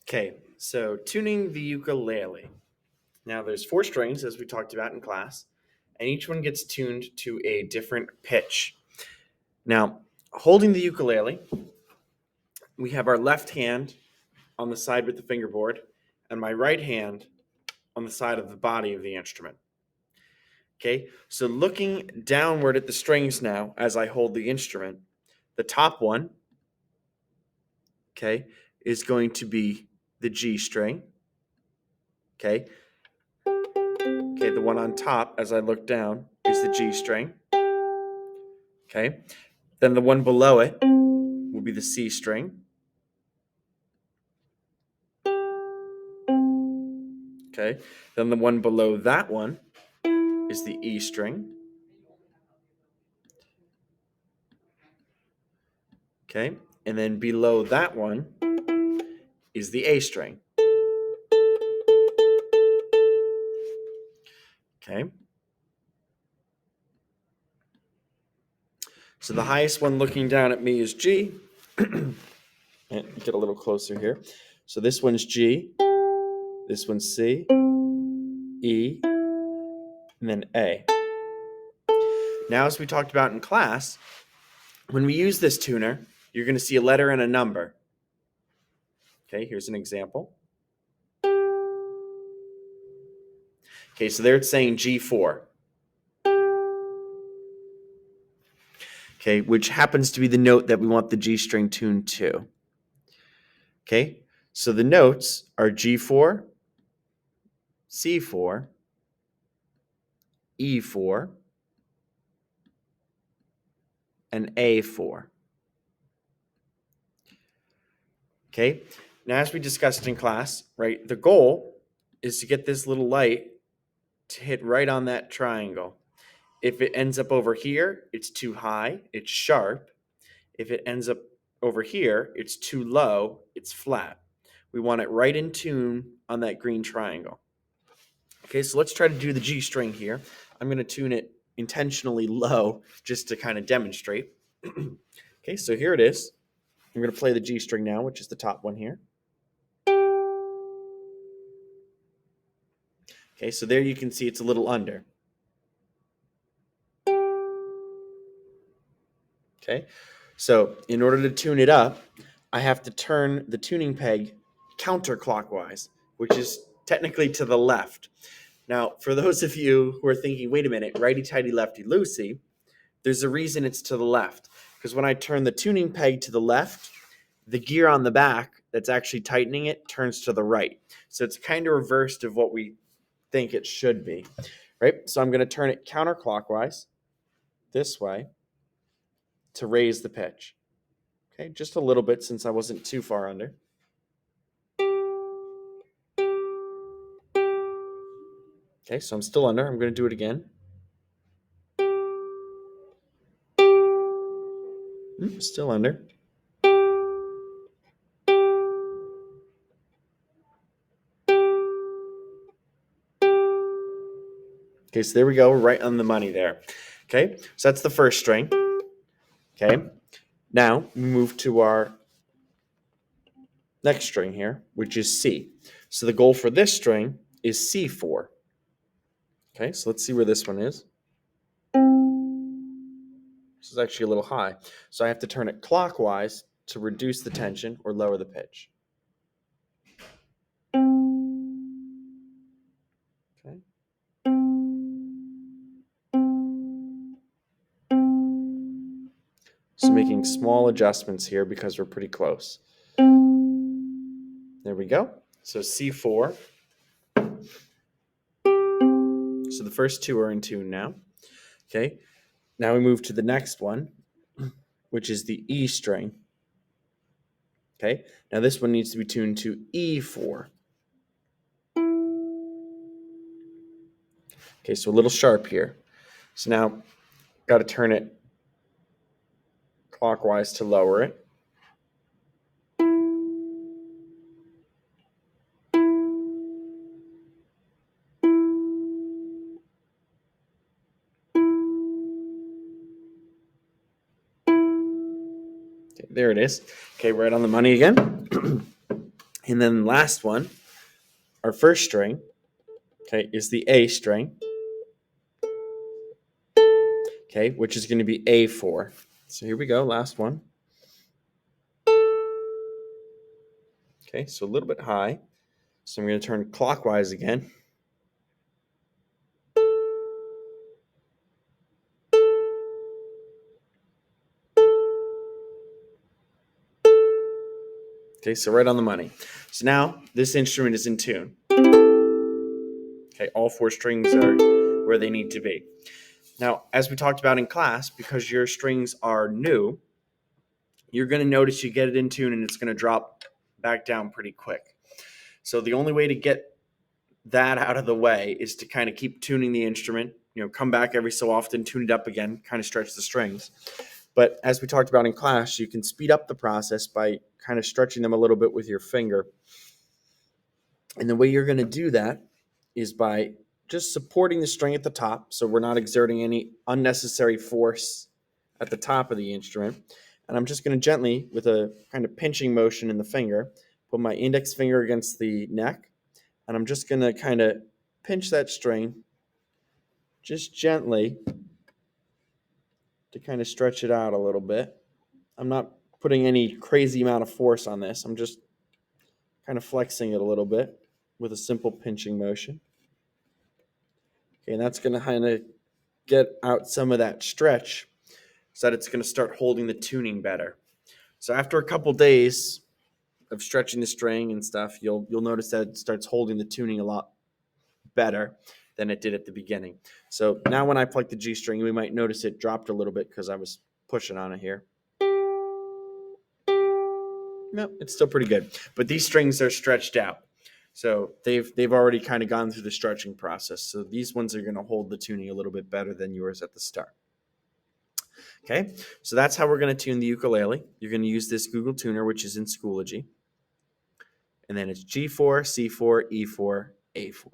Okay, so tuning the ukulele. Now there's four strings as we talked about in class, and each one gets tuned to a different pitch. Now, holding the ukulele, we have our left hand on the side with the fingerboard and my right hand on the side of the body of the instrument. Okay, so looking downward at the strings now as I hold the instrument, the top one, okay, is going to be the G string. Okay, the one on top as I look down is the G string. Okay, then the one below it will be the C string. Okay, then the one below that one is the E string. Okay, and then below that one is the A string. Okay, so the highest one looking down at me is G. And get a little closer here. So this one's G, this one's C, E, and then A. Now, as we talked about in class, when we use this tuner, you're going to see a letter and a number. Okay, here's an example. Okay, so there it's saying G4. Okay, which happens to be the note that we want the G string tuned to. Okay, so the notes are G4, C4, E4, and A4. Okay, now as we discussed in class, right, the goal is to get this little light to hit right on that triangle. If it ends up over here, it's too high, it's sharp. If it ends up over here, it's too low, it's flat. We want it right in tune on that green triangle. Okay, so let's try to do the G string here. I'm going to tune it intentionally low just to kind of demonstrate. Okay, so here it is. I'm going to play the G string now, which is the top one here. Okay, so there you can see it's a little under. Okay, so in order to tune it up, I have to turn the tuning peg counterclockwise, which is technically to the left. Now, for those of you who are thinking, wait a minute, righty-tighty, lefty-loosey, there's a reason it's to the left. Because when I turn the tuning peg to the left, the gear on the back that's actually tightening it turns to the right. So it's kind of reversed of what we think it should be, right? So I'm going to turn it counterclockwise this way to raise the pitch. Okay, just a little bit since I wasn't too far under. Okay, so I'm still under. I'm going to do it again. Still under. Okay, so there we go, right on the money there. Okay, so that's the first string. Okay, now we move to our next string here, which is C. So the goal for this string is C4. Okay, so let's see where this one is. This is actually a little high. So I have to turn it clockwise to reduce the tension or lower the pitch. Okay. So making small adjustments here because we're pretty close. There we go. So C4. So the first two are in tune now. Okay. Now we move to the next one, which is the E string. Okay. Now this one needs to be tuned to E4. Okay, so a little sharp here. So now got to turn it clockwise to lower it. Okay, there it is. Okay, right on the money again. And then last one, our first string, okay, is the A string, okay, which is going to be A4. So here we go, last one. Okay, so a little bit high. So I'm going to turn clockwise again. Okay, so right on the money. So now this instrument is in tune. Okay, all 4 strings are where they need to be. Now, as we talked about in class, because your strings are new, you're going to notice you get it in tune and it's going to drop back down pretty quick. So the only way to get that out of the way is to kind of keep tuning the instrument, come back every so often, tune it up again, kind of stretch the strings. But as we talked about in class, you can speed up the process by kind of stretching them a little bit with your finger. And the way you're going to do that is by just supporting the string at the top, so we're not exerting any unnecessary force at the top of the instrument. And I'm just going to gently, with a kind of pinching motion in the finger, put my index finger against the neck, and I'm just going to kind of pinch that string just gently to kind of stretch it out a little bit. I'm not putting any crazy amount of force on this. I'm just kind of flexing it a little bit with a simple pinching motion. Okay, and that's going to kind of get out some of that stretch so that it's going to start holding the tuning better. So after a couple days of stretching the string and stuff, you'll notice that it starts holding the tuning a lot better than it did at the beginning. So now when I pluck the G string, we might notice it dropped a little bit because I was pushing on it here. No, it's still pretty good. But these strings are stretched out. So they've already kind of gone through the stretching process. So these ones are going to hold the tuning a little bit better than yours at the start. Okay, so that's how we're going to tune the ukulele. You're going to use this Google Tuner, which is in Schoology. And then it's G4, C4, E4, A4.